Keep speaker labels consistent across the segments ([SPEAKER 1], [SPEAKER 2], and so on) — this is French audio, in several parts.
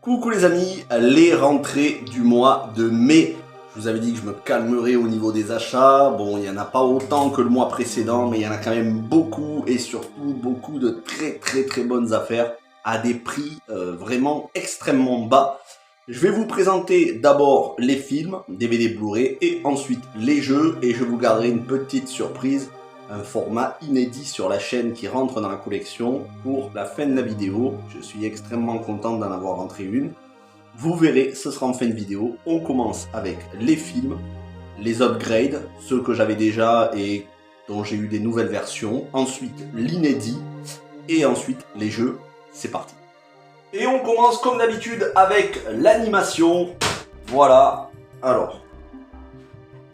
[SPEAKER 1] Coucou les amis, les rentrées du mois de mai. Je vous avais dit que je me calmerais au niveau des achats. Bon, il n'y en a pas autant que le mois précédent, mais il y en a quand même beaucoup et surtout beaucoup de très bonnes affaires à des prix vraiment extrêmement bas. Je vais vous présenter d'abord les films, DVD Blu-ray et ensuite les jeux et je vous garderai une petite surprise, un format inédit sur la chaîne qui rentre dans la collection pour la fin de la vidéo. Je suis extrêmement content d'en avoir rentré une. Vous verrez, ce sera en fin de vidéo. On commence avec les films, les upgrades, ceux que j'avais déjà et dont j'ai eu des nouvelles versions. Ensuite, l'inédit et ensuite les jeux. C'est parti. Et on commence comme d'habitude avec l'animation. Voilà. Alors,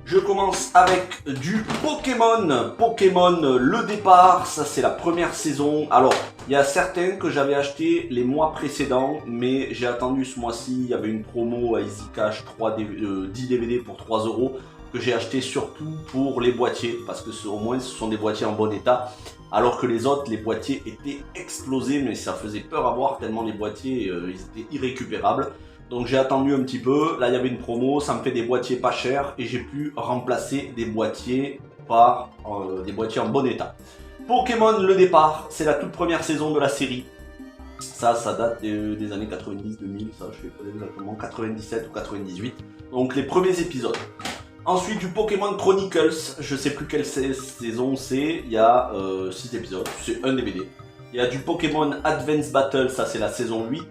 [SPEAKER 1] je commence avec du Pokémon. Pokémon le départ, ça c'est la première saison. Alors, il y a certains que j'avais acheté les mois précédents, mais j'ai attendu ce mois-ci. Il y avait une promo à EasyCash 10 DVD pour 3 € que j'ai acheté surtout pour les boîtiers, parce que au moins ce sont des boîtiers en bon état. Alors que les autres, les boîtiers étaient explosés, mais ça faisait peur à voir tellement les boîtiers ils étaient irrécupérables. Donc j'ai attendu un petit peu, là il y avait une promo, ça me fait des boîtiers pas chers et j'ai pu remplacer des boîtiers par des boîtiers en bon état. Pokémon le départ, c'est la toute première saison de la série. Ça date des années 90-2000, ça je sais pas exactement, 97 ou 98. Donc les premiers épisodes. Ensuite du Pokémon Chronicles, je sais plus quelle saison c'est, il y a 6 épisodes, c'est un DVD. Il y a du Pokémon Advance Battle, ça c'est la saison 8,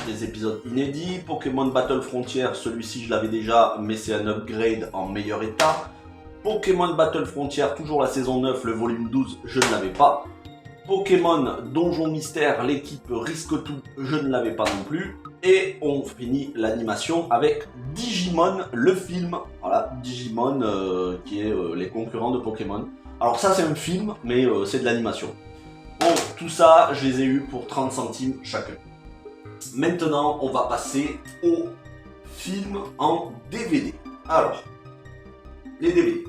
[SPEAKER 1] des épisodes inédits. Pokémon Battle Frontier, celui-ci je l'avais déjà, mais c'est un upgrade en meilleur état. Pokémon Battle Frontier, toujours la saison 9, le volume 12, je ne l'avais pas. Pokémon Donjon Mystère, l'équipe Risque Tout, je ne l'avais pas non plus. Et on finit l'animation avec Digimon, le film. Voilà, Digimon qui est les concurrents de Pokémon. Alors ça c'est un film, mais c'est de l'animation. Bon, tout ça, je les ai eu pour 30 centimes chacun. Maintenant, on va passer aux films en DVD. Alors, les DVD.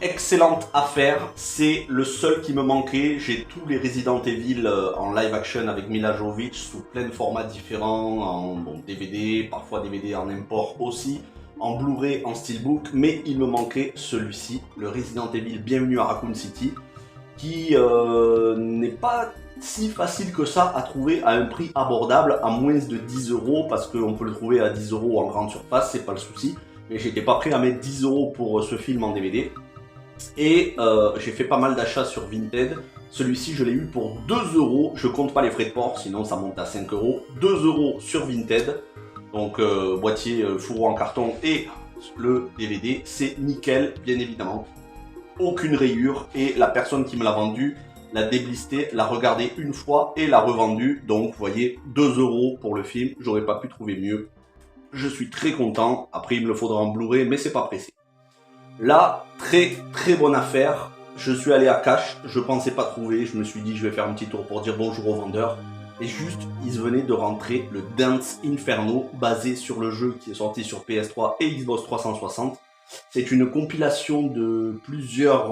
[SPEAKER 1] Excellente affaire, c'est le seul qui me manquait. J'ai tous les Resident Evil en live action avec Mila Jovovich sous plein de formats différents, en DVD, parfois DVD en import aussi, en Blu-ray, en Steelbook, mais il me manquait celui-ci, le Resident Evil Bienvenue à Raccoon City, qui n'est pas si facile que ça à trouver à un prix abordable, à moins de 10 €, parce qu'on peut le trouver à 10 € en grande surface, c'est pas le souci, mais j'étais pas prêt à mettre 10 € pour ce film en DVD. Et j'ai fait pas mal d'achats sur Vinted. Celui-ci je l'ai eu pour 2 €, je compte pas les frais de port, sinon ça monte à 5 €. 2 € sur Vinted, donc boîtier fourreau en carton et le DVD, c'est nickel bien évidemment. Aucune rayure et la personne qui me l'a vendu l'a déblisté, l'a regardé une fois et l'a revendu. Donc vous voyez, 2 € pour le film, j'aurais pas pu trouver mieux. Je suis très content, après il me le faudra en Blu-ray mais c'est pas pressé. Là, très bonne affaire. Je suis allé à Cash, je pensais pas trouver, je me suis dit je vais faire un petit tour pour dire bonjour au vendeur. Et juste, ils venaient de rentrer le Dance Inferno, basé sur le jeu qui est sorti sur PS3 et Xbox 360. C'est une compilation de plusieurs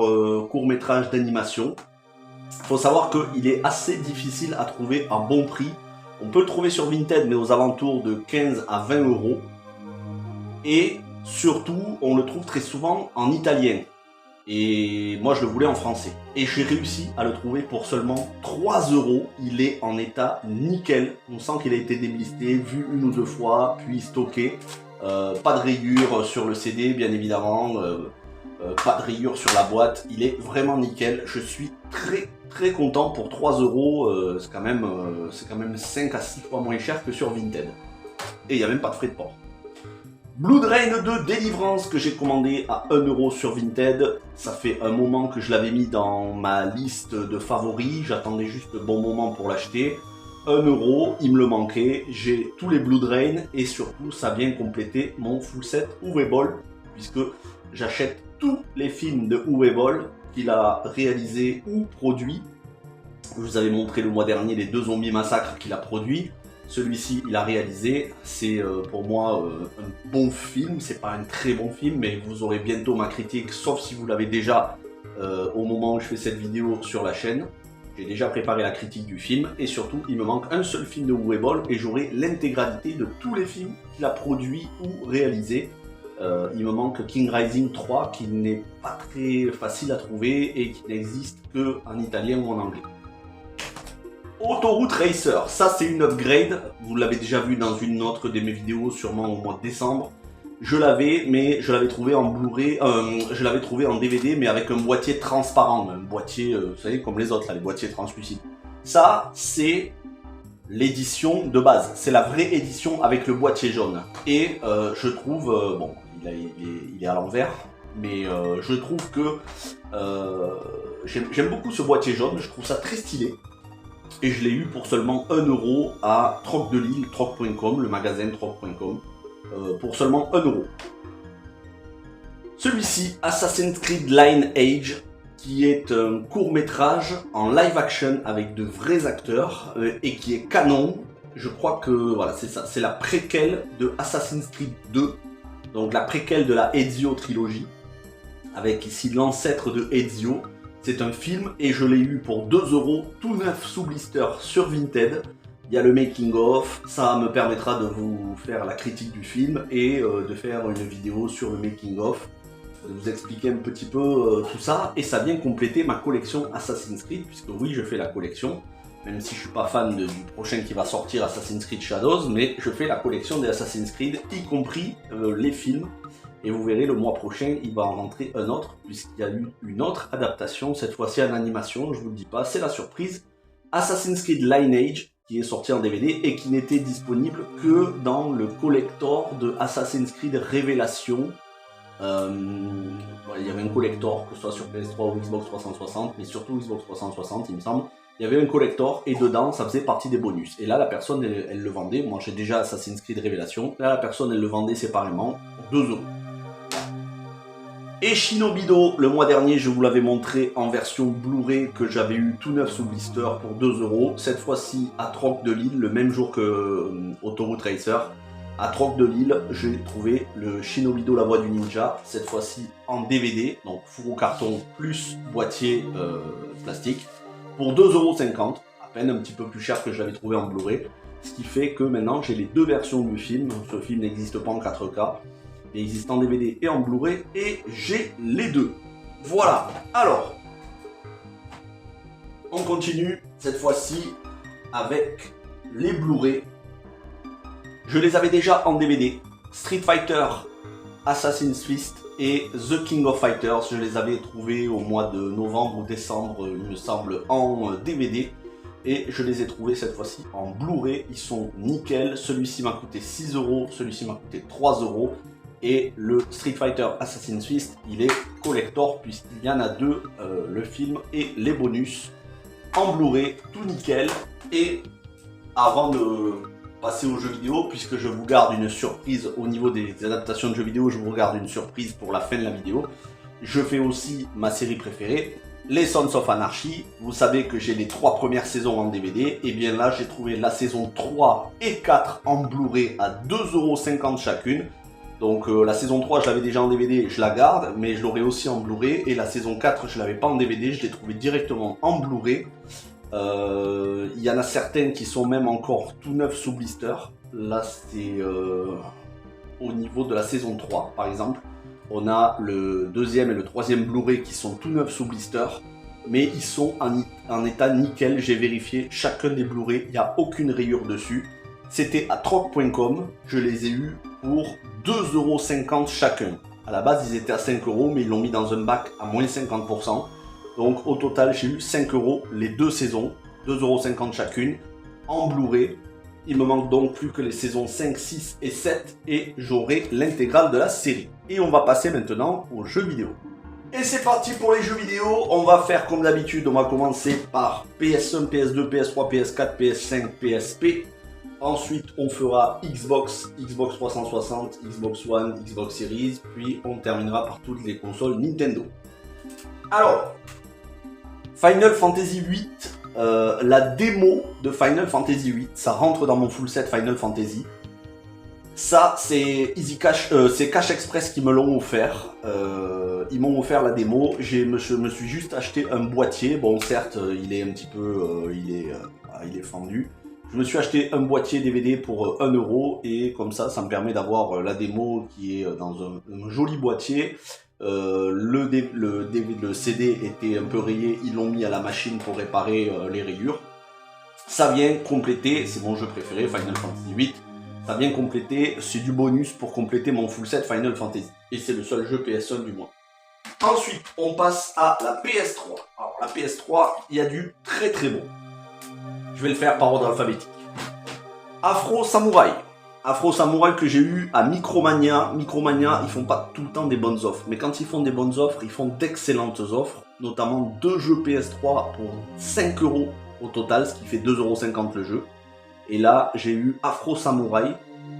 [SPEAKER 1] courts-métrages d'animation. Il faut savoir qu'il est assez difficile à trouver à bon prix. On peut le trouver sur Vinted, mais aux alentours de 15 à 20 €. Et surtout, on le trouve très souvent en italien. Et moi, je le voulais en français. Et j'ai réussi à le trouver pour seulement 3 €. Il est en état nickel. On sent qu'il a été déblisté, vu une ou deux fois, puis stocké. Pas de rayures sur le CD, bien évidemment. Pas de rayures sur la boîte. Il est vraiment nickel. Je suis très content pour 3 €. C'est quand même 5 à 6 fois moins cher que sur Vinted. Et il n'y a même pas de frais de port. Blood Rain 2 Délivrance que j'ai commandé à 1 € sur Vinted. Ça fait un moment que je l'avais mis dans ma liste de favoris. J'attendais juste le bon moment pour l'acheter. 1 €, il me le manquait. J'ai tous les Blood Rain et surtout ça vient compléter mon full set Uwe Boll, puisque j'achète tous les films de Uwe Boll qu'il a réalisé ou produit. Je vous avais montré le mois dernier les 2 Zombies Massacre qu'il a produit. Celui-ci, il a réalisé. C'est pour moi un bon film. C'est pas un très bon film, mais vous aurez bientôt ma critique, sauf si vous l'avez déjà au moment où je fais cette vidéo sur la chaîne. J'ai déjà préparé la critique du film et surtout il me manque un seul film de Uwe Boll et j'aurai l'intégralité de tous les films qu'il a produits ou réalisés. Il me manque King Rising 3 qui n'est pas très facile à trouver et qui n'existe que en italien ou en anglais. Autoroute Racer, ça c'est une upgrade, vous l'avez déjà vu dans une autre de mes vidéos sûrement au mois de décembre. Je l'avais, mais je l'avais trouvé en Blu-ray, je l'avais trouvé en DVD, mais avec un boîtier transparent, un boîtier, vous savez, comme les autres, là, les boîtiers translucides. Ça, c'est l'édition de base, c'est la vraie édition avec le boîtier jaune. Et je trouve, bon, il est à l'envers, mais je trouve que j'aime beaucoup ce boîtier jaune, je trouve ça très stylé. Et je l'ai eu pour seulement 1 € à Troc de Lille, troc.com, le magasin troc.com. Pour seulement 1 €. Celui-ci, Assassin's Creed Lineage, qui est un court-métrage en live action avec de vrais acteurs et qui est canon. Je crois que voilà, c'est ça, c'est la préquelle de Assassin's Creed 2, donc la préquelle de la Ezio trilogie, avec ici l'ancêtre de Ezio. C'est un film et je l'ai eu pour 2 € tout neuf sous blister sur Vinted. Il y a le making of, ça me permettra de vous faire la critique du film et de faire une vidéo sur le making of, de vous expliquer un petit peu tout ça, et ça vient compléter ma collection Assassin's Creed, puisque oui, je fais la collection, même si je suis pas fan du prochain qui va sortir, Assassin's Creed Shadows, mais je fais la collection des Assassin's Creed, y compris les films, et vous verrez le mois prochain, il va en rentrer un autre, puisqu'il y a eu une autre adaptation, cette fois-ci en animation, je vous le dis pas, c'est la surprise, Assassin's Creed Lineage, qui est sorti en DVD et qui n'était disponible que dans le collector de Assassin's Creed Révélation. Il y avait un collector, que ce soit sur PS3 ou Xbox 360, mais surtout Xbox 360 il me semble. Il y avait un collector et dedans ça faisait partie des bonus. Et là la personne elle le vendait, moi j'ai déjà Assassin's Creed Révélation, là la personne elle le vendait séparément pour 2 €. Et Shinobido, le mois dernier, je vous l'avais montré en version Blu-ray que j'avais eu tout neuf sous blister pour 2 €. Cette fois-ci à Troc de Lille, le même jour que Autoroute Racer. À Troc de Lille, j'ai trouvé le Shinobido La Voix du Ninja, cette fois-ci en DVD, donc four au carton plus boîtier plastique, pour 2,50 €, à peine un petit peu plus cher que je l'avais trouvé en Blu-ray. Ce qui fait que maintenant j'ai les deux versions du film. Ce film n'existe pas en 4K. Il existe en DVD et en Blu-ray et j'ai les deux. Voilà, alors, on continue cette fois-ci avec les Blu-ray. Je les avais déjà en DVD. Street Fighter, Assassin's Fist et The King of Fighters. Je les avais trouvés au mois de novembre ou décembre, il me semble, en DVD. Et je les ai trouvés cette fois-ci en Blu-ray. Ils sont nickel. Celui-ci m'a coûté 6 €, celui-ci m'a coûté 3 €. Et le Street Fighter Assassin's Fist, il est collector puisqu'il y en a deux, le film et les bonus en Blu-ray, tout nickel. Et avant de passer aux jeux vidéo, puisque je vous garde une surprise au niveau des adaptations de jeux vidéo, je vous garde une surprise pour la fin de la vidéo. Je fais aussi ma série préférée, les Sons of Anarchy. Vous savez que j'ai les 3 premières saisons en DVD, et bien là j'ai trouvé la saison 3 et 4 en Blu-ray à 2,50 € chacune. Donc la saison 3 je l'avais déjà en DVD, je la garde, mais je l'aurai aussi en Blu-ray. Et la saison 4 je l'avais pas en DVD, je l'ai trouvé directement en Blu-ray. Il y en a certaines qui sont même encore tout neufs sous blister. Là c'est au niveau de la saison 3 par exemple. On a le deuxième et le troisième Blu-ray qui sont tout neufs sous blister. Mais ils sont en état nickel, j'ai vérifié chacun des Blu-ray, il n'y a aucune rayure dessus. C'était à troc.com, je les ai eus pour 2,50 € chacun. À la base, ils étaient à 5 €, mais ils l'ont mis dans un bac à moins 50%. Donc au total, j'ai eu 5 € les deux saisons, 2,50 € chacune, en Blu-ray. Il me manque donc plus que les saisons 5, 6 et 7, et j'aurai l'intégrale de la série. Et on va passer maintenant aux jeux vidéo. Et c'est parti pour les jeux vidéo. On va faire comme d'habitude, on va commencer par PS1, PS2, PS3, PS4, PS5, PSP. Ensuite, on fera Xbox, Xbox 360, Xbox One, Xbox Series, puis on terminera par toutes les consoles Nintendo. Alors, Final Fantasy VIII, la démo de Final Fantasy VIII, ça rentre dans mon full set Final Fantasy. Ça, c'est Easy Cash, c'est Cash Express qui me l'ont offert. Ils m'ont offert la démo. Je me suis juste acheté un boîtier. Bon, certes, il est un petit peu, il est fendu. Je me suis acheté un boîtier DVD pour 1 euro et comme ça me permet d'avoir la démo qui est dans un joli boîtier. Le CD était un peu rayé, ils l'ont mis à la machine pour réparer les rayures. Ça vient compléter, c'est mon jeu préféré, Final Fantasy VIII. Ça vient compléter, c'est du bonus pour compléter mon full set Final Fantasy. Et c'est le seul jeu PS1 du mois. Ensuite, on passe à la PS3. Alors la PS3, il y a du très très bon. Je vais le faire par ordre alphabétique. Afro Samurai. Afro Samurai que j'ai eu à Micromania. Micromania, ils font pas tout le temps des bonnes offres. Mais quand ils font des bonnes offres, ils font d'excellentes offres. Notamment 2 jeux PS3 pour 5 euros au total, ce qui fait 2,50 € le jeu. Et là, j'ai eu Afro Samurai.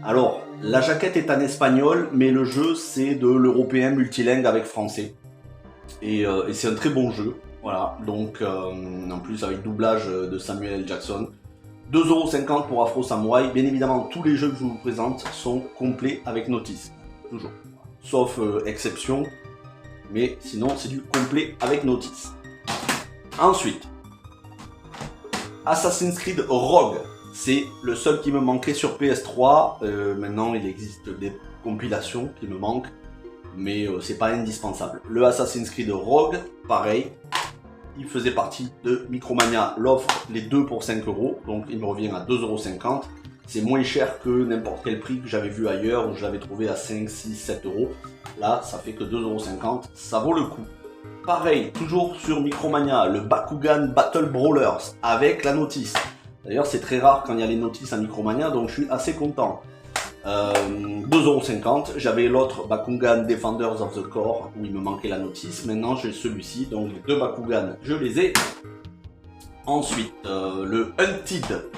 [SPEAKER 1] Alors, la jaquette est en espagnol, mais le jeu, c'est de l'européen multilingue avec français. Et c'est un très bon jeu. Voilà, donc en plus avec doublage de Samuel L. Jackson. 2,50 € pour Afro Samurai. Bien évidemment, tous les jeux que je vous présente sont complets avec notice. Toujours. Sauf exception. Mais sinon, c'est du complet avec notice. Ensuite, Assassin's Creed Rogue. C'est le seul qui me manquait sur PS3. Maintenant, il existe des compilations qui me manquent. Mais c'est pas indispensable. Le Assassin's Creed Rogue, pareil. Il faisait partie de Micromania, l'offre les 2 pour 5 €, donc il me revient à 2,50 €. C'est moins cher que n'importe quel prix que j'avais vu ailleurs où je l'avais trouvé à 5, 6, 7 €. Là, ça fait que 2,50 €, ça vaut le coup. Pareil, toujours sur Micromania, le Bakugan Battle Brawlers avec la notice. D'ailleurs, c'est très rare quand il y a les notices à Micromania, donc je suis assez content. 2,50 €. J'avais l'autre Bakugan Defenders of the Core où il me manquait la notice. Maintenant j'ai celui-ci, donc les 2 Bakugan, je les ai. Ensuite, le Hunted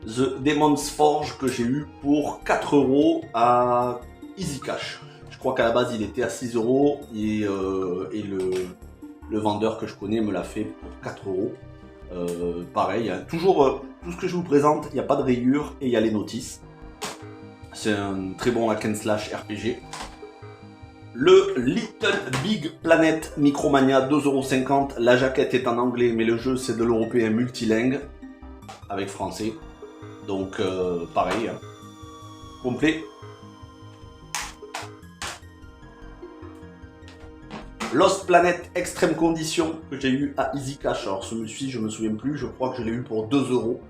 [SPEAKER 1] The Demon's Forge que j'ai eu pour 4 € à Easy Cash. Je crois qu'à la base il était à 6 € et le vendeur que je connais me l'a fait pour 4 €. Pareil, hein, toujours tout ce que je vous présente, il n'y a pas de rayures et il y a les notices. C'est un très bon hack and slash RPG. Le Little Big Planet Micromania, 2,50 €. La jaquette est en anglais, mais le jeu c'est de l'européen multilingue avec français. Donc pareil, hein. Complet. Lost Planet Extreme Condition que j'ai eu à Easy Cash. Alors celui-ci je me souviens plus, je crois que je l'ai eu pour 2 €.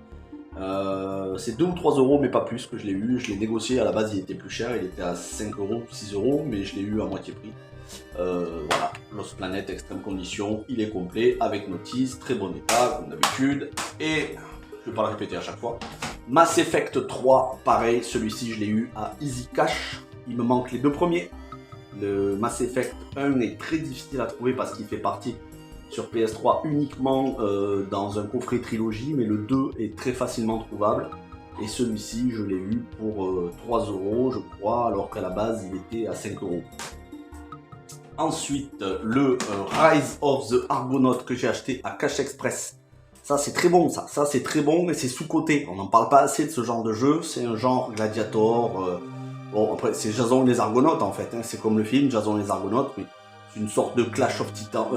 [SPEAKER 1] C'est 2 ou 3 € mais pas plus que je l'ai eu. Je l'ai négocié, à la base il était plus cher, il était à 5 €, 6 €, mais je l'ai eu à moitié prix. Voilà, Lost Planet Extreme Condition, il est complet avec notice, très bon état comme d'habitude. Et je vais pas le répéter à chaque fois. Mass Effect 3, pareil, celui-ci je l'ai eu à Easy Cash. Il me manque les 2 premiers. Le Mass Effect 1 est très difficile à trouver parce qu'il fait partie sur PS3 uniquement dans un coffret trilogie, mais le 2 est très facilement trouvable. Et celui-ci, je l'ai eu pour 3 € je crois, alors qu'à la base, il était à 5 €. Ensuite, le Rise of the Argonaut que j'ai acheté à Cash Express. Ça, c'est très bon, ça c'est très bon, et c'est sous-coté. On n'en parle pas assez de ce genre de jeu, c'est un genre Gladiator. Bon, après, c'est Jason et les Argonautes, en fait, hein. C'est comme le film, Jason et les Argonautes, mais une sorte de clash of titans,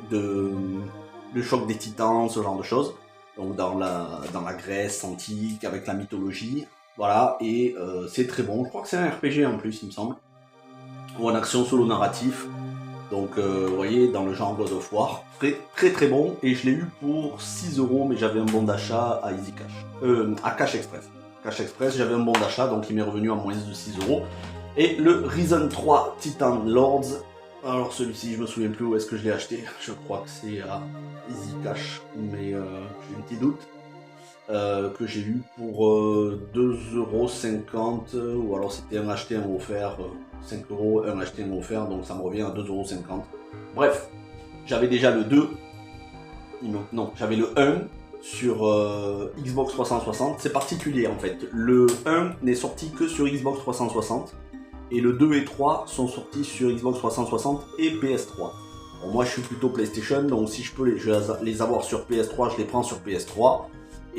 [SPEAKER 1] de choc des titans, ce genre de choses. Donc dans la Grèce antique, avec la mythologie, voilà, et c'est très bon. Je crois que c'est un RPG en plus, il me semble, ou en action solo narratif. Donc vous voyez, dans le genre God of War, très très bon, et je l'ai eu pour 6 €, mais j'avais un bon d'achat à Easy Cash, à Cash Express. Cash Express, j'avais un bon d'achat, donc il m'est revenu à moins de 6 €. Et le Risen 3 Titan Lords. Alors celui-ci, je me souviens plus où est-ce que je l'ai acheté. Je crois que c'est à Easy Cash, mais j'ai un petit doute. Que j'ai eu pour 2,50 €, ou alors c'était un acheté, un offert, 5 €, un acheté, un offert, donc ça me revient à 2,50 €. Bref, j'avais déjà le 2, non, j'avais le 1 sur Xbox 360. C'est particulier en fait, le 1 n'est sorti que sur Xbox 360. Et le 2 et 3 sont sortis sur Xbox 360 et PS3. Bon, moi je suis plutôt PlayStation, donc si je peux les avoir sur PS3, je les prends sur PS3.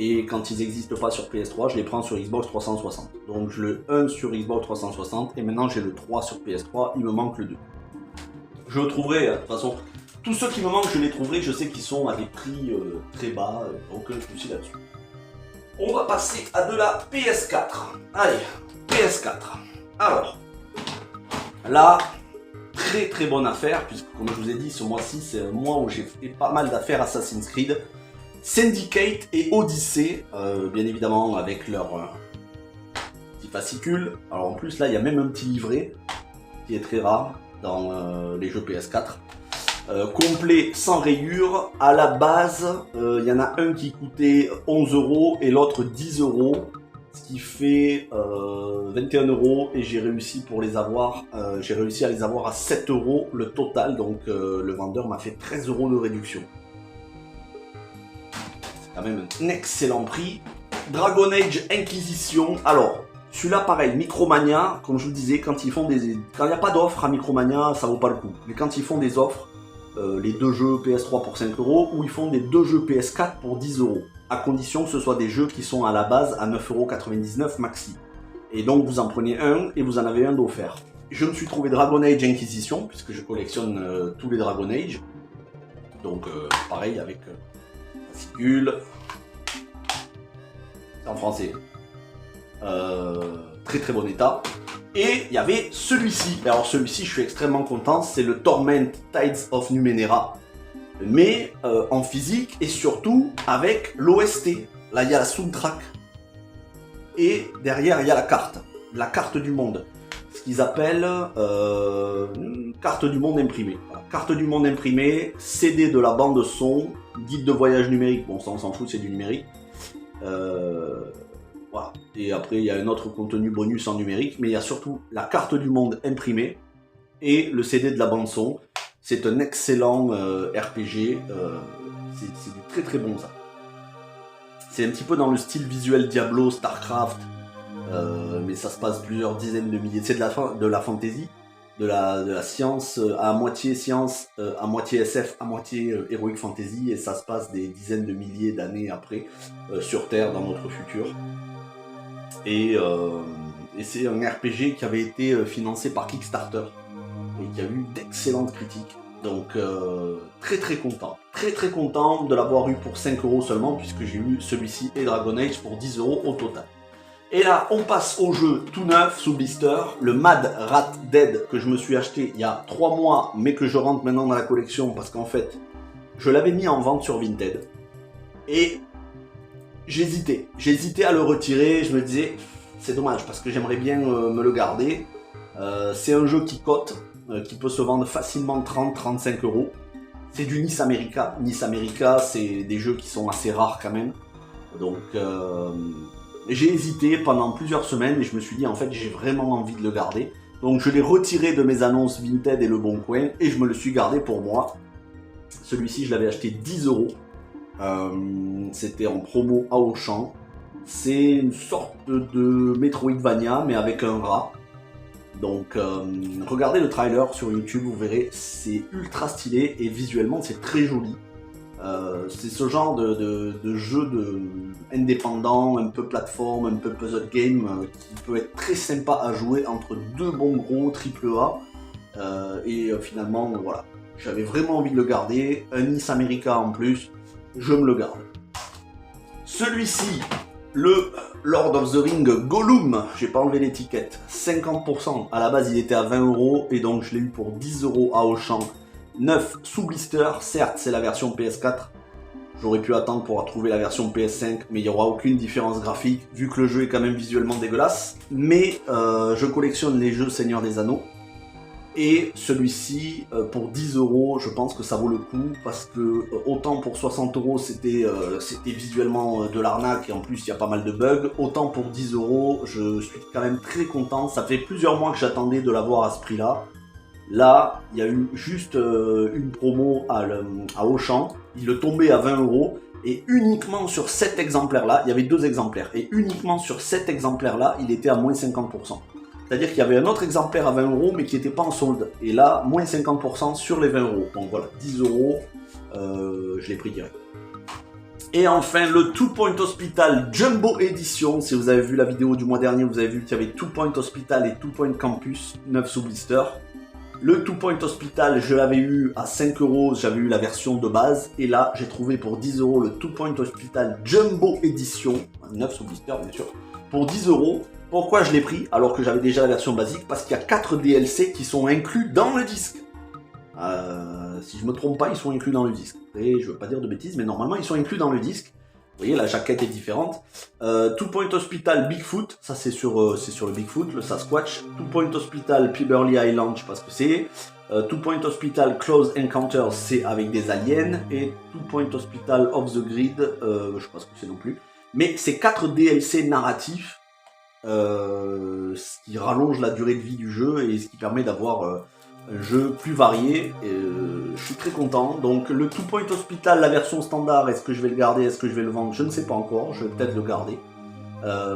[SPEAKER 1] Et quand ils n'existent pas sur PS3, je les prends sur Xbox 360. Donc je le 1 sur Xbox 360 et maintenant j'ai le 3 sur PS3, il me manque le 2. Je le trouverai, de toute façon, tous ceux qui me manquent, je les trouverai, je sais qu'ils sont à des prix très bas, aucun souci là-dessus. On va passer à de la PS4. Allez, PS4. Alors, là, très bonne affaire, puisque comme je vous ai dit, ce mois-ci, c'est un mois où j'ai fait pas mal d'affaires Assassin's Creed. Syndicate et Odyssey, bien évidemment avec leur petit fascicule. Alors en plus là il y a même un petit livret qui est très rare dans les jeux PS4. Complet sans rayures. À la base, il y en a un qui coûtait 11 € et l'autre 10 €, ce qui fait 21 € et j'ai réussi pour les avoir. J'ai réussi à les avoir à 7 € le total, donc le vendeur m'a fait 13 € de réduction. Quand même un excellent prix. Dragon Age Inquisition. Alors, celui-là pareil, Micromania, comme je vous le disais, quand il n'y a pas d'offre à Micromania, ça vaut pas le coup. Mais quand ils font des offres, les 2 jeux PS3 pour 5 € ou ils font des 2 jeux PS4 pour 10 €, à condition que ce soit des jeux qui sont à la base à 9,99 € maxi. Et donc vous en prenez un et vous en avez un d'offert. Je me suis trouvé Dragon Age Inquisition, puisque je collectionne tous les Dragon Age. Donc pareil avec... fascicule, c'est en français, très bon état. Et il y avait celui-ci. Alors celui-ci, je suis extrêmement content, c'est le Torment Tides of Numenera, mais en physique et surtout avec l'OST. Là, il y a la soundtrack et derrière, il y a la carte du monde. Ce qu'ils appellent carte du monde imprimée. Voilà. Carte du monde imprimée, CD de la bande son, guide de voyage numérique, bon ça on s'en fout, c'est du numérique. Voilà. Et après il y a un autre contenu bonus en numérique, mais il y a surtout la carte du monde imprimée et le CD de la bande son. C'est un excellent RPG, c'est du très bon ça. C'est un petit peu dans le style visuel Diablo, Starcraft, mais ça se passe plusieurs dizaines de milliers. C'est de la fantasy, de la science, à moitié science, à moitié SF, à moitié heroic fantasy, et ça se passe des dizaines de milliers d'années après, sur Terre, dans notre futur. Et c'est un RPG qui avait été financé par Kickstarter, et qui a eu d'excellentes critiques. Donc très content de l'avoir eu pour 5 € seulement, puisque j'ai eu celui-ci et Dragon Age pour 10 € au total. Et là, on passe au jeu tout neuf sous blister, le Mad Rat Dead que je me suis acheté il y a 3 mois, mais que je rentre maintenant dans la collection parce qu'en fait, je l'avais mis en vente sur Vinted. Et j'hésitais à le retirer, je me disais, c'est dommage parce que j'aimerais bien me le garder. C'est un jeu qui cote, qui peut se vendre facilement 30-35 €. C'est du Nice America. Nice America, c'est des jeux qui sont assez rares quand même. Donc... j'ai hésité pendant plusieurs semaines et je me suis dit en fait j'ai vraiment envie de le garder. Donc je l'ai retiré de mes annonces Vinted et Le Bon Coin et je me le suis gardé pour moi. Celui-ci je l'avais acheté 10 €. C'était en promo à Auchan. C'est une sorte de Metroidvania mais avec un rat. Donc regardez le trailer sur YouTube, vous verrez, c'est ultra stylé et visuellement c'est très joli. C'est ce genre de jeu indépendant, un peu plateforme, un peu puzzle game, qui peut être très sympa à jouer entre deux bons gros AAA. Et finalement, voilà, j'avais vraiment envie de le garder. Un Nice America en plus, je me le garde. Celui-ci, le Lord of the Ring Gollum, j'ai pas enlevé l'étiquette, 50%. À la base, il était à 20 € et donc je l'ai eu pour 10 € à Auchan. 9 sous blister, certes c'est la version PS4, j'aurais pu attendre pour trouver la version PS5, mais il n'y aura aucune différence graphique, vu que le jeu est quand même visuellement dégueulasse. Mais je collectionne les jeux Seigneur des Anneaux, et celui-ci, pour 10 €, je pense que ça vaut le coup, parce que autant pour 60 € c'était visuellement de l'arnaque, et en plus il y a pas mal de bugs, autant pour 10 €, je suis quand même très content. Ça fait plusieurs mois que j'attendais de l'avoir à ce prix-là. Là, il y a eu juste une promo à Auchan, il le tombait à 20 €, et uniquement sur cet exemplaire-là, il y avait 2 exemplaires, et uniquement sur cet exemplaire-là, il était à moins 50%. C'est-à-dire qu'il y avait un autre exemplaire à 20 €, mais qui n'était pas en solde, et là, moins 50% sur les 20 €. Donc voilà, 10 €, je l'ai pris direct. Et enfin, le Two Point Hospital Jumbo Edition. Si vous avez vu la vidéo du mois dernier, vous avez vu qu'il y avait Two Point Hospital et Two Point Campus, 9 sous blister. Le Two Point Hospital, je l'avais eu à 5 €, j'avais eu la version de base. Et là, j'ai trouvé pour 10 € le Two Point Hospital Jumbo Edition, 9 sous blister bien sûr, pour 10 €. Pourquoi je l'ai pris alors que j'avais déjà la version basique? Parce qu'il y a 4 DLC qui sont inclus dans le disque. Si je me trompe pas, ils sont inclus dans le disque. Et je veux pas dire de bêtises, mais normalement ils sont inclus dans le disque. Vous voyez, la jaquette est différente. Two Point Hospital Bigfoot, ça c'est sur le Bigfoot, le Sasquatch. Two Point Hospital Peeberly Island, je sais pas ce que c'est. Two Point Hospital Close Encounters, c'est avec des aliens. Et Two Point Hospital Off the Grid, je sais pas ce que c'est non plus. Mais c'est 4 DLC narratifs, ce qui rallonge la durée de vie du jeu et ce qui permet d'avoir un jeu plus varié. Je suis très content. Donc le Two Point Hospital, la version standard, est-ce que je vais le garder, est-ce que je vais le vendre? Je ne sais pas encore, je vais peut-être le garder.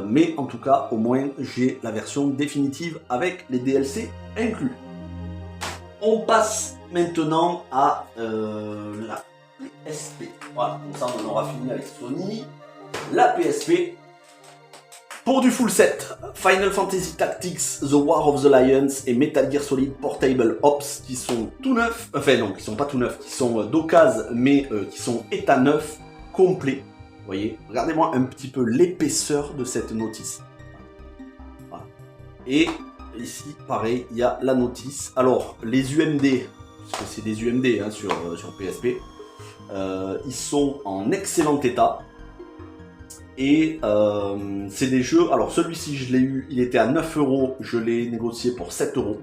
[SPEAKER 1] Mais en tout cas, au moins j'ai la version définitive avec les DLC inclus. On passe maintenant à la PSP. Voilà, comme ça on en aura fini avec Sony. La PSP. Pour du full set, Final Fantasy Tactics, The War of the Lions et Metal Gear Solid Portable Ops qui sont tout neufs, enfin non, qui sont pas tout neufs, qui sont d'occasion mais qui sont état neuf, complet. Vous voyez, regardez-moi un petit peu l'épaisseur de cette notice. Voilà. Et ici, pareil, il y a la notice. Alors, les UMD, parce que c'est des UMD hein, sur PSP, ils sont en excellent état. Et c'est des jeux, alors celui-ci je l'ai eu, il était à 9 €, je l'ai négocié pour 7 €.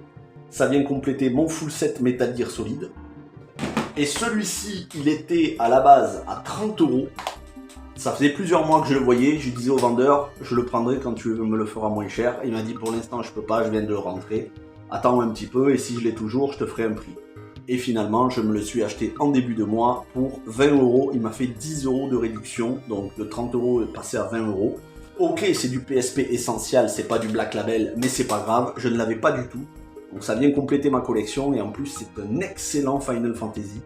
[SPEAKER 1] Ça vient compléter mon full set Metal Gear Solid. Et celui-ci, il était à la base à 30 €. Ça faisait plusieurs mois que je le voyais, je disais au vendeur, je le prendrai quand tu me le feras moins cher. Il m'a dit pour l'instant je peux pas, je viens de le rentrer. Attends un petit peu et si je l'ai toujours, je te ferai un prix. Et finalement, je me le suis acheté en début de mois pour 20 €. Il m'a fait 10 € de réduction. Donc de 30 € est passé à 20 €. Ok, c'est du PSP essentiel, c'est pas du Black Label, mais c'est pas grave, je ne l'avais pas du tout. Donc ça vient compléter ma collection et en plus c'est un excellent Final Fantasy.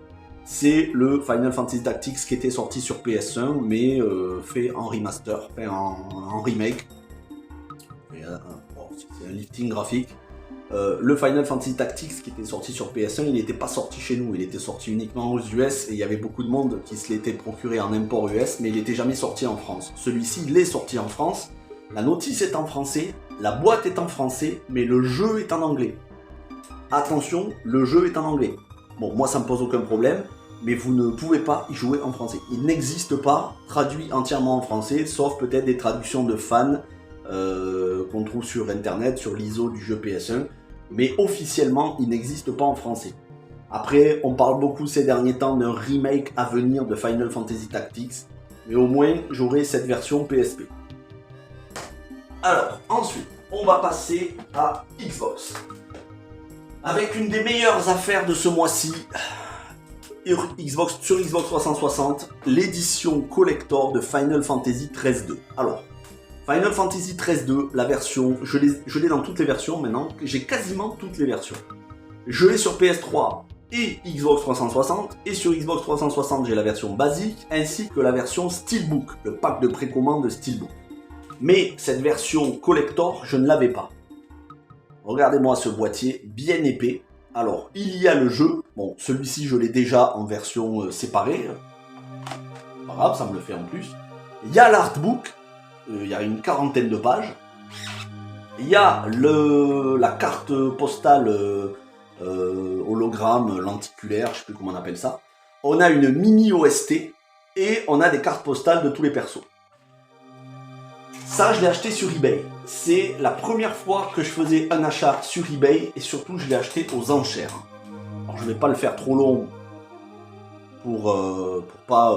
[SPEAKER 1] C'est le Final Fantasy Tactics qui était sorti sur PS1, mais fait en remaster, fait en remake. C'est un lifting graphique. Le Final Fantasy Tactics qui était sorti sur PS1, il n'était pas sorti chez nous, il était sorti uniquement aux US et il y avait beaucoup de monde qui se l'était procuré en import US, mais il n'était jamais sorti en France. Celui-ci, il est sorti en France, la notice est en français, la boîte est en français, mais le jeu est en anglais. Attention, le jeu est en anglais. Bon, moi ça me pose aucun problème, mais vous ne pouvez pas y jouer en français. Il n'existe pas traduit entièrement en français, sauf peut-être des traductions de fans qu'on trouve sur internet, sur l'ISO du jeu PS1. Mais officiellement, il n'existe pas en français. Après, on parle beaucoup ces derniers temps d'un remake à venir de Final Fantasy Tactics, mais au moins, j'aurai cette version PSP. Alors, ensuite, on va passer à Xbox. Avec une des meilleures affaires de ce mois-ci, sur Xbox 360, l'édition collector de Final Fantasy XIII-2. Alors, Final Fantasy XIII-2, la version, je l'ai dans toutes les versions maintenant, j'ai quasiment toutes les versions. Je l'ai sur PS3 et Xbox 360, et sur Xbox 360 j'ai la version basique, ainsi que la version Steelbook, le pack de précommande Steelbook. Mais cette version collector, je ne l'avais pas. Regardez-moi ce boîtier bien épais. Alors, il y a le jeu, bon, celui-ci je l'ai déjà en version séparée, pas grave, ça me le fait en plus. Il y a l'artbook. Il y a une quarantaine de pages. Il y a la carte postale hologramme, lenticulaire, je ne sais plus comment on appelle ça. On a une mini OST et on a des cartes postales de tous les persos. Ça, je l'ai acheté sur eBay. C'est la première fois que je faisais un achat sur eBay et surtout, je l'ai acheté aux enchères. Alors, je ne vais pas le faire trop long pour pas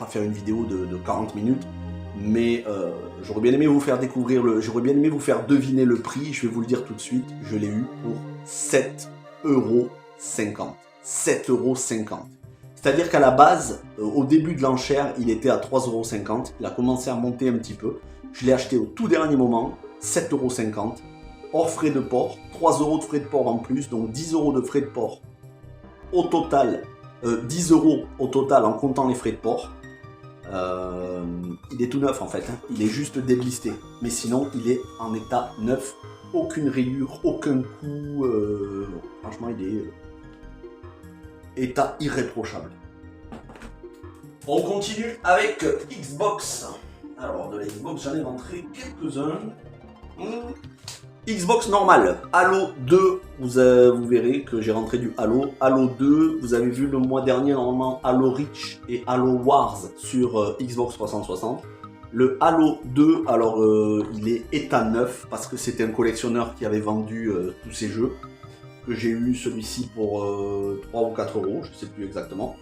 [SPEAKER 1] faire une vidéo de 40 minutes. Mais j'aurais bien aimé vous faire découvrir j'aurais bien aimé vous faire deviner le prix, je vais vous le dire tout de suite, je l'ai eu pour 7,50 €. 7,50 €. C'est-à-dire qu'à la base, au début de l'enchère, il était à 3,50 €, il a commencé à monter un petit peu. Je l'ai acheté au tout dernier moment, 7,50 €, hors frais de port, 3 € de frais de port en plus, donc 10 € de frais de port. Au total, 10 € au total en comptant les frais de port. Il est tout neuf en fait, hein. Il est juste déblisté. Mais sinon, il est en état neuf. Aucune rayure, aucun coup. Franchement, il est état irréprochable. On continue avec Xbox. Alors, de la Xbox, j'en ai rentré quelques-uns. Xbox normale, Halo 2, vous verrez que j'ai rentré du Halo. Halo 2, vous avez vu le mois dernier normalement Halo Reach et Halo Wars sur Xbox 360. Le Halo 2, alors il est état neuf parce que c'était un collectionneur qui avait vendu tous ces jeux. Que j'ai eu celui-ci pour 3 ou 4 euros, je ne sais plus exactement.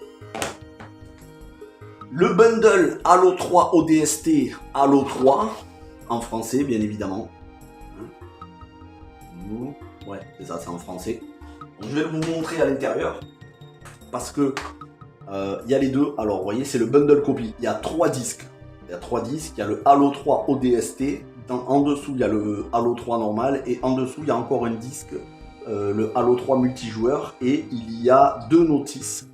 [SPEAKER 1] Le bundle Halo 3 ODST, Halo 3, en français bien évidemment. Ouais, c'est ça, c'est en français. Donc, je vais vous montrer à l'intérieur. Parce que il y a les deux. Alors, vous voyez, c'est le bundle copy. Il y a 3 disques. Il y a 3 disques. Il y a le Halo 3 ODST. En dessous, il y a le Halo 3 normal. Et en dessous, il y a encore un disque, le Halo 3 multijoueur. Et il y a 2 notices.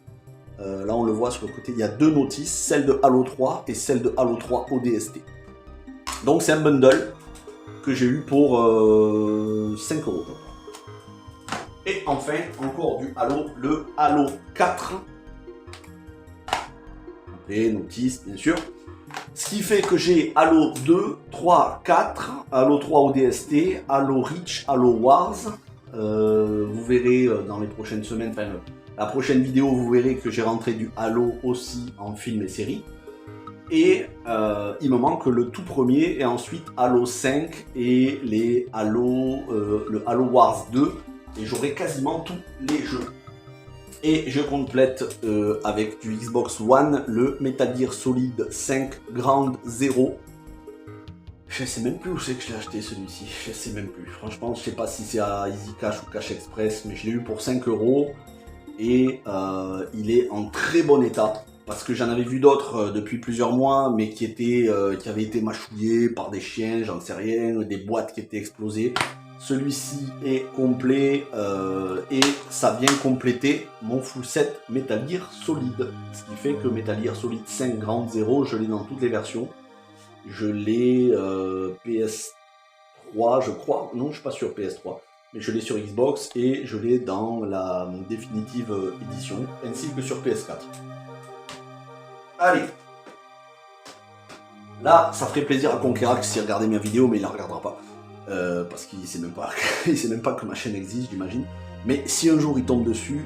[SPEAKER 1] Là, on le voit sur le côté. Il y a 2 notices. Celle de Halo 3 et celle de Halo 3 ODST. Donc, c'est un bundle que j'ai eu pour 5 euros. Et enfin, encore du Halo, le Halo 4. Et notice, bien sûr. Ce qui fait que j'ai Halo 2, 3, 4, Halo 3 ODST, Halo Reach, Halo Wars. Vous verrez dans les prochaines semaines, enfin la prochaine vidéo, vous verrez que j'ai rentré du Halo aussi en film et série. Et il me manque le tout premier et ensuite Halo 5 et les Halo, le Halo Wars 2. Et j'aurai quasiment tous les jeux. Et je complète avec du Xbox One le Metal Gear Solid 5 Ground Zero. Je sais même plus où c'est que je l'ai acheté celui-ci. Je sais même plus. Franchement, je sais pas si c'est à Easy Cash ou Cash Express, mais je l'ai eu pour 5 euros. Et il est en très bon état. Parce que j'en avais vu d'autres depuis plusieurs mois, mais qui avaient été mâchouillés par des chiens, j'en sais rien, des boîtes qui étaient explosées. Celui-ci est complet et ça vient compléter mon full set Metal Gear Solid. Ce qui fait que Metal Gear Solid 5 Ground Zero, je l'ai dans toutes les versions. Je l'ai PS3, je crois. Non, je suis pas sûr PS3. Mais je l'ai sur Xbox et je l'ai dans la définitive édition, ainsi que sur PS4. Allez. Là, ça ferait plaisir à Conquerax s'il regardait mes vidéos, mais il la regardera pas. Parce qu'il sait même pas, il sait même pas que ma chaîne existe, j'imagine. Mais si un jour il tombe dessus,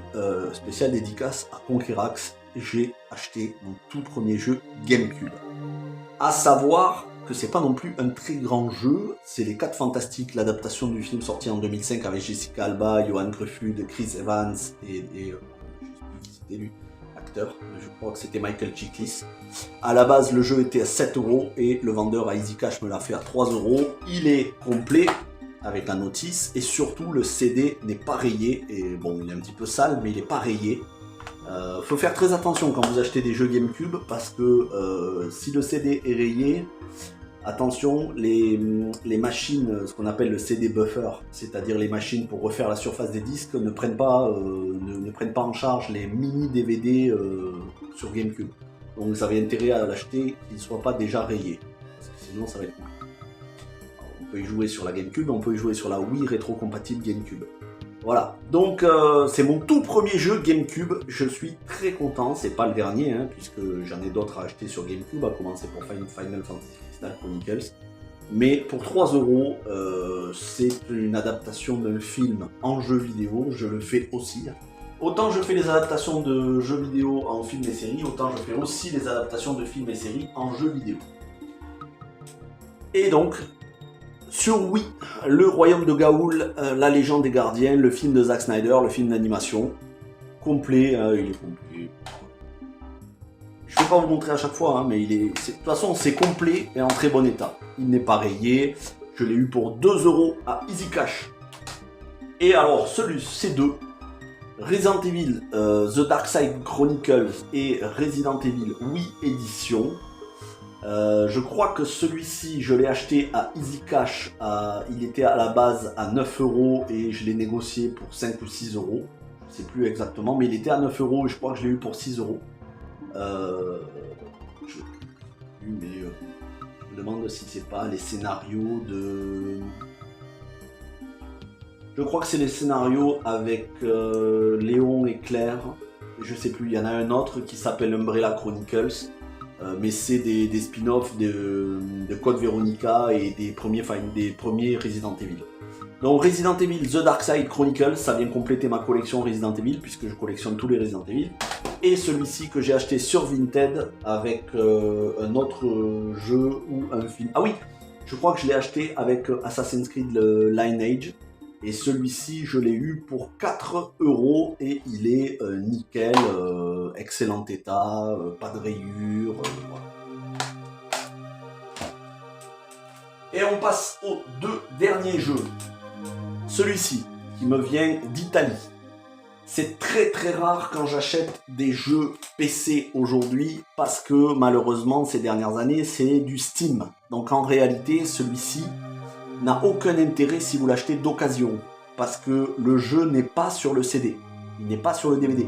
[SPEAKER 1] spécial dédicace à Conquerax, j'ai acheté mon tout premier jeu GameCube. À savoir que c'est pas non plus un très grand jeu, c'est Les 4 Fantastiques, l'adaptation du film sorti en 2005 avec Jessica Alba, Johan Crufud, Chris Evans et je sais plus qui c'était lui. Je crois que c'était Michael Chiklis. À la base, le jeu était à 7 euros et le vendeur à Easy Cash me l'a fait à 3 euros. Il est complet avec la notice et surtout le CD n'est pas rayé. Et bon, il est un petit peu sale, mais il n'est pas rayé. Faut faire très attention quand vous achetez des jeux GameCube parce que si le CD est rayé, attention, les machines, ce qu'on appelle le CD buffer, c'est-à-dire les machines pour refaire la surface des disques, ne prennent pas en charge les mini DVD sur GameCube. Donc vous avez intérêt à l'acheter qu'il ne soit pas déjà rayé, parce que sinon ça va être compliqué. On peut y jouer sur la GameCube, on peut y jouer sur la Wii rétro-compatible GameCube. Voilà, donc c'est mon tout premier jeu GameCube, je suis très content, c'est pas le dernier, hein, puisque j'en ai d'autres à acheter sur GameCube, à commencer pour Final Fantasy Crystal Chronicles. Mais pour 3 euros, c'est une adaptation d'un film en jeu vidéo, je le fais aussi. Autant je fais les adaptations de jeux vidéo en films et séries, autant je fais aussi les adaptations de films et séries en jeux vidéo. Et donc, sur Wii, Le Royaume de Gaoul, La Légende des Gardiens, le film de Zack Snyder, le film d'animation. Complet, il est complet. Je ne vais pas vous le montrer à chaque fois, hein, mais de toute façon c'est complet et en très bon état. Il n'est pas rayé, je l'ai eu pour 2 euros à Easy Cash. Et alors, ces deux, Resident Evil The Dark Side Chronicles et Resident Evil Wii Edition. Je crois que celui-ci, je l'ai acheté à Easy Cash, il était à la base à 9 euros et je l'ai négocié pour 5 ou 6 euros. Je ne sais plus exactement, mais il était à 9 euros et je crois que je l'ai eu pour 6 euros. plus, mais je me demande si c'est pas les scénarios de... Je crois que c'est les scénarios avec Léon et Claire. Je sais plus, il y en a un autre qui s'appelle Umbrella Chronicles. Mais c'est des spin-offs de Code Veronica et des premiers Resident Evil. Donc Resident Evil The Dark Side Chronicles, ça vient compléter ma collection Resident Evil, puisque je collectionne tous les Resident Evil. Et celui-ci que j'ai acheté sur Vinted avec un autre jeu ou un film. Ah oui, je crois que je l'ai acheté avec Assassin's Creed Lineage. Et celui-ci, je l'ai eu pour 4 € et il est nickel, excellent état, pas de rayures. Voilà. Et on passe aux deux derniers jeux. Celui-ci, qui me vient d'Italie. C'est très très rare quand j'achète des jeux PC aujourd'hui parce que malheureusement ces dernières années c'est du Steam. Donc en réalité celui-ci n'a aucun intérêt si vous l'achetez d'occasion, parce que le jeu n'est pas sur le CD, il n'est pas sur le DVD.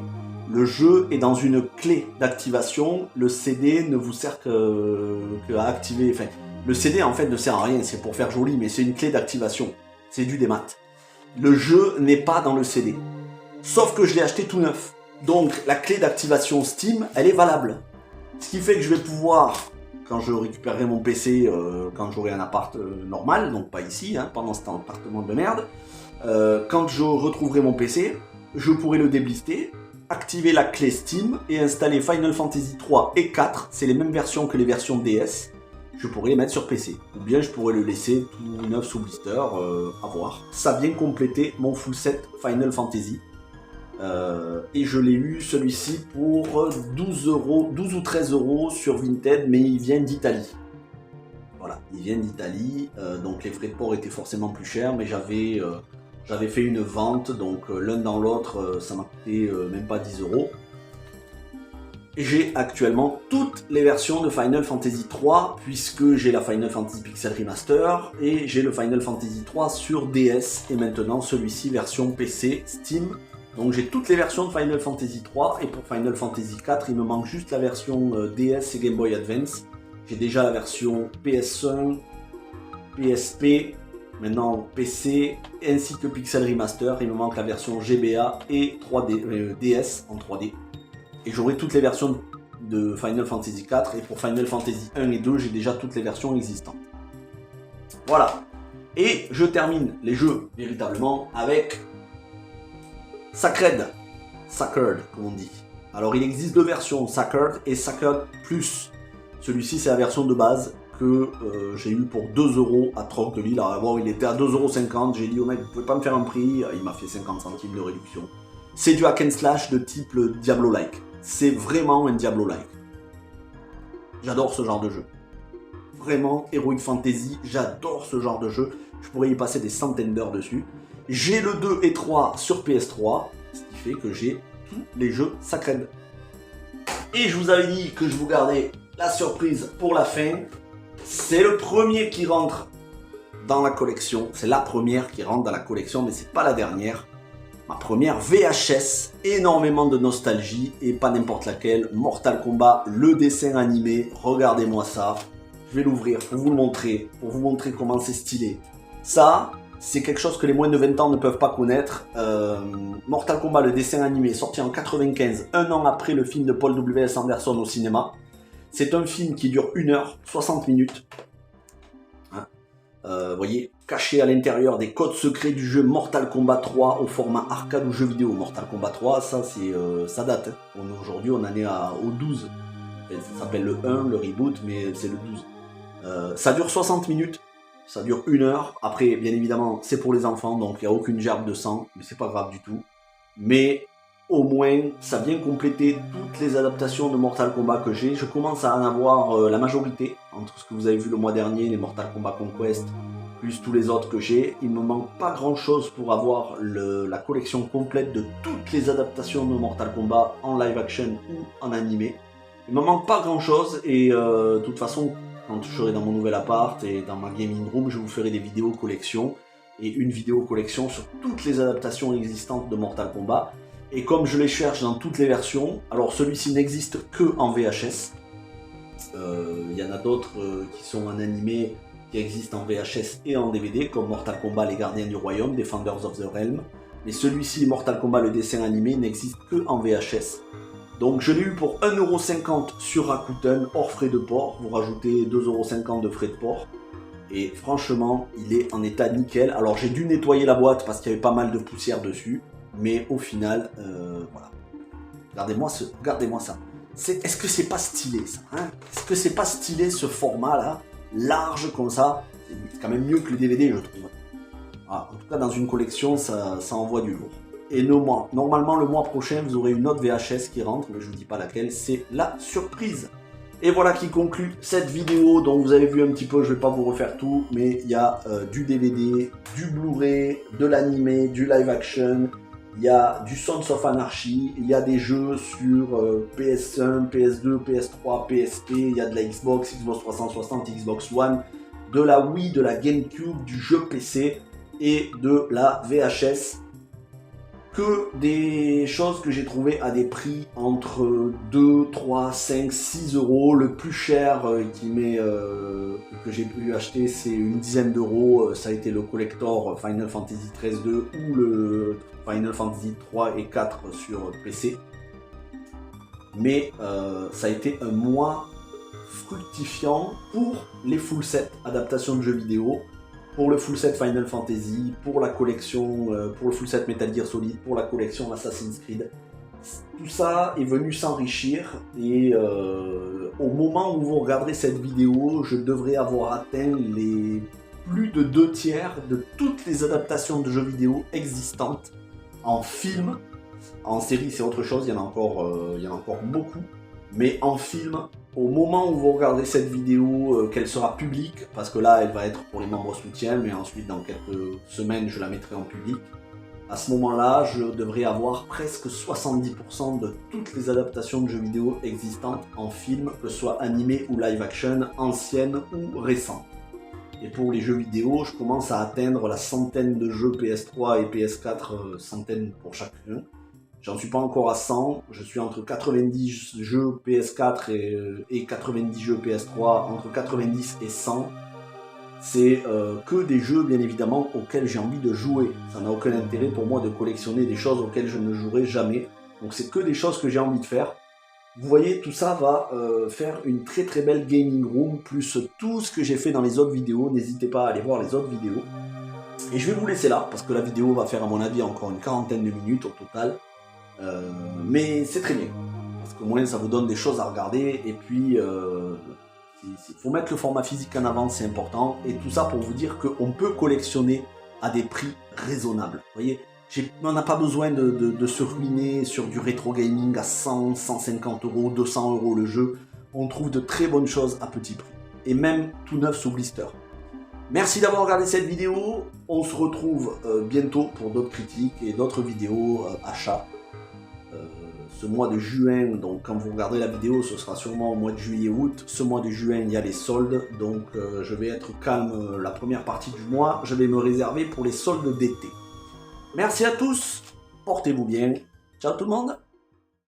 [SPEAKER 1] Le jeu est dans une clé d'activation, le CD ne vous sert qu'à activer, enfin, le CD en fait ne sert à rien, c'est pour faire joli, mais c'est une clé d'activation, c'est du démat. Le jeu n'est pas dans le CD, sauf que je l'ai acheté tout neuf, donc la clé d'activation Steam, elle est valable. Ce qui fait que je vais pouvoir... Quand je récupérerai mon PC, quand j'aurai un appart normal, donc pas ici, hein, pendant cet appartement de merde, quand je retrouverai mon PC, je pourrai le déblister, activer la clé Steam et installer Final Fantasy 3 et 4, c'est les mêmes versions que les versions DS, je pourrais les mettre sur PC. Ou bien je pourrais le laisser tout neuf sous blister, à voir. Ça vient compléter mon full set Final Fantasy. Et je l'ai eu celui-ci pour 12 ou 13 € sur Vinted, mais il vient d'Italie. Voilà, il vient d'Italie, donc les frais de port étaient forcément plus chers, mais j'avais fait une vente, donc l'un dans l'autre, ça m'a coûté même pas 10 €. J'ai actuellement toutes les versions de Final Fantasy 3, puisque j'ai la Final Fantasy Pixel Remaster, et j'ai le Final Fantasy 3 sur DS, et maintenant celui-ci version PC, Steam. Donc j'ai toutes les versions de Final Fantasy 3 et pour Final Fantasy 4 il me manque juste la version DS et Game Boy Advance. J'ai déjà la version PS1, PSP, maintenant PC ainsi que Pixel Remaster. Il me manque la version GBA et 3D, DS en 3D. Et j'aurai toutes les versions de Final Fantasy 4 et pour Final Fantasy 1 et 2 j'ai déjà toutes les versions existantes. Voilà. Et je termine les jeux véritablement avec... Sacred, comme on dit. Alors il existe deux versions, Sacred et Sacred Plus. Celui-ci c'est la version de base que j'ai eu pour 2 € à Troc de Lille. Alors bon, il était à 2,50 €, j'ai dit au mec vous pouvez pas me faire un prix, il m'a fait 50 centimes de réduction. C'est du hack and slash de type Diablo-like. C'est vraiment un Diablo-like. J'adore ce genre de jeu. Vraiment, Heroic Fantasy, j'adore ce genre de jeu. Je pourrais y passer des centaines d'heures dessus. J'ai le 2 et 3 sur PS3, ce qui fait que j'ai tous les jeux Sacred. Et je vous avais dit que je vous gardais la surprise pour la fin. C'est le premier qui rentre dans la collection. C'est la première qui rentre dans la collection, mais c'est pas la dernière. Ma première VHS, énormément de nostalgie et pas n'importe laquelle. Mortal Kombat, le dessin animé. Regardez-moi ça. Je vais l'ouvrir pour vous le montrer, pour vous montrer comment c'est stylé. Ça... c'est quelque chose que les moins de 20 ans ne peuvent pas connaître. Mortal Kombat, le dessin animé, sorti en 95, un an après le film de Paul W.S. Anderson au cinéma. C'est un film qui dure 1 heure, 60 minutes. Hein, vous voyez, caché à l'intérieur des codes secrets du jeu Mortal Kombat 3 au format arcade ou jeu vidéo. Mortal Kombat 3, ça, ça date. Hein. Aujourd'hui, on en est au 12. Enfin, ça s'appelle le 1, le reboot, mais c'est le 12. Ça dure 60 minutes. Ça dure 1 heure. Après, bien évidemment, c'est pour les enfants, donc il n'y a aucune gerbe de sang, mais c'est pas grave du tout. Mais au moins, ça vient compléter toutes les adaptations de Mortal Kombat que j'ai. Je commence à en avoir la majorité, entre ce que vous avez vu le mois dernier, les Mortal Kombat Conquest, plus tous les autres que j'ai. Il me manque pas grand chose pour avoir la collection complète de toutes les adaptations de Mortal Kombat en live action ou en animé. Il me manque pas grand chose et de toute façon, quand je serai dans mon nouvel appart et dans ma gaming room, je vous ferai des vidéos collection et une vidéo collection sur toutes les adaptations existantes de Mortal Kombat. Et comme je les cherche dans toutes les versions, alors celui-ci n'existe que en VHS. Il y en a d'autres qui sont en animé, qui existent en VHS et en DVD, comme Mortal Kombat Les Gardiens du Royaume, Defenders of the Realm. Mais celui-ci, Mortal Kombat le dessin animé, n'existe que en VHS. Donc je l'ai eu pour 1,50€ sur Rakuten, hors frais de port. Vous rajoutez 2,50€ de frais de port. Et franchement, il est en état nickel. Alors j'ai dû nettoyer la boîte parce qu'il y avait pas mal de poussière dessus. Mais au final, voilà. Regardez-moi ça. Est-ce que c'est pas stylé ça, hein? Est-ce que c'est pas stylé ce format là, large comme ça? C'est quand même mieux que le DVD, je trouve. Voilà. En tout cas, dans une collection, ça envoie du lourd. Et normalement, le mois prochain, vous aurez une autre VHS qui rentre, mais je ne vous dis pas laquelle, c'est la surprise. Et voilà qui conclut cette vidéo. Donc vous avez vu un petit peu, je ne vais pas vous refaire tout, mais il y a du DVD, du Blu-ray, de l'animé, du live action. Il y a du Sons of Anarchy, il y a des jeux sur PS1, PS2, PS3, PSP, il y a de la Xbox 360, Xbox One, de la Wii, de la GameCube, du jeu PC et de la VHS. Que des choses que j'ai trouvées à des prix entre 2, 3, 5, 6 euros. Le plus cher que j'ai pu acheter, c'est une dizaine d'euros. Ça a été le collector Final Fantasy XIII-2 ou le Final Fantasy 3 et 4 sur PC. Mais ça a été un mois fructifiant pour les full sets adaptations de jeux vidéo. Pour le full set Final Fantasy, pour la collection, pour le full set Metal Gear Solid, pour la collection Assassin's Creed. Tout ça est venu s'enrichir et au moment où vous regarderez cette vidéo, je devrais avoir atteint les plus de 2/3 de toutes les adaptations de jeux vidéo existantes en film. En série, c'est autre chose, il y en a encore beaucoup. Mais en film, au moment où vous regardez cette vidéo, qu'elle sera publique, parce que là elle va être pour les membres soutiens, mais ensuite dans quelques semaines je la mettrai en public, à ce moment-là je devrais avoir presque 70% de toutes les adaptations de jeux vidéo existantes en film, que ce soit animé ou live action, anciennes ou récentes. Et pour les jeux vidéo, je commence à atteindre la centaine de jeux PS3 et PS4, centaines pour chacun. J'en suis pas encore à 100, je suis entre 90 jeux PS4 et 90 jeux PS3, entre 90 et 100. C'est que des jeux bien évidemment auxquels j'ai envie de jouer. Ça n'a aucun intérêt pour moi de collectionner des choses auxquelles je ne jouerai jamais. Donc c'est que des choses que j'ai envie de faire. Vous voyez, tout ça va faire une très très belle gaming room, plus tout ce que j'ai fait dans les autres vidéos. N'hésitez pas à aller voir les autres vidéos. Et je vais vous laisser là, parce que la vidéo va faire à mon avis encore une quarantaine de minutes au total. Mais c'est très bien, parce qu'au moins ça vous donne des choses à regarder, et puis il faut mettre le format physique en avant, c'est important, et tout ça pour vous dire qu'on peut collectionner à des prix raisonnables. Vous voyez, on n'a pas besoin de se ruiner sur du rétro gaming à 100, 150 euros, 200 euros le jeu. On trouve de très bonnes choses à petit prix, et même tout neuf sous blister. Merci d'avoir regardé cette vidéo, on se retrouve bientôt pour d'autres critiques et d'autres vidéos achats. Ce mois de juin, donc quand vous regarderez la vidéo, ce sera sûrement au mois de juillet-août. Ce mois de juin, il y a les soldes, donc je vais être calme la première partie du mois. Je vais me réserver pour les soldes d'été. Merci à tous, portez-vous bien. Ciao tout le monde.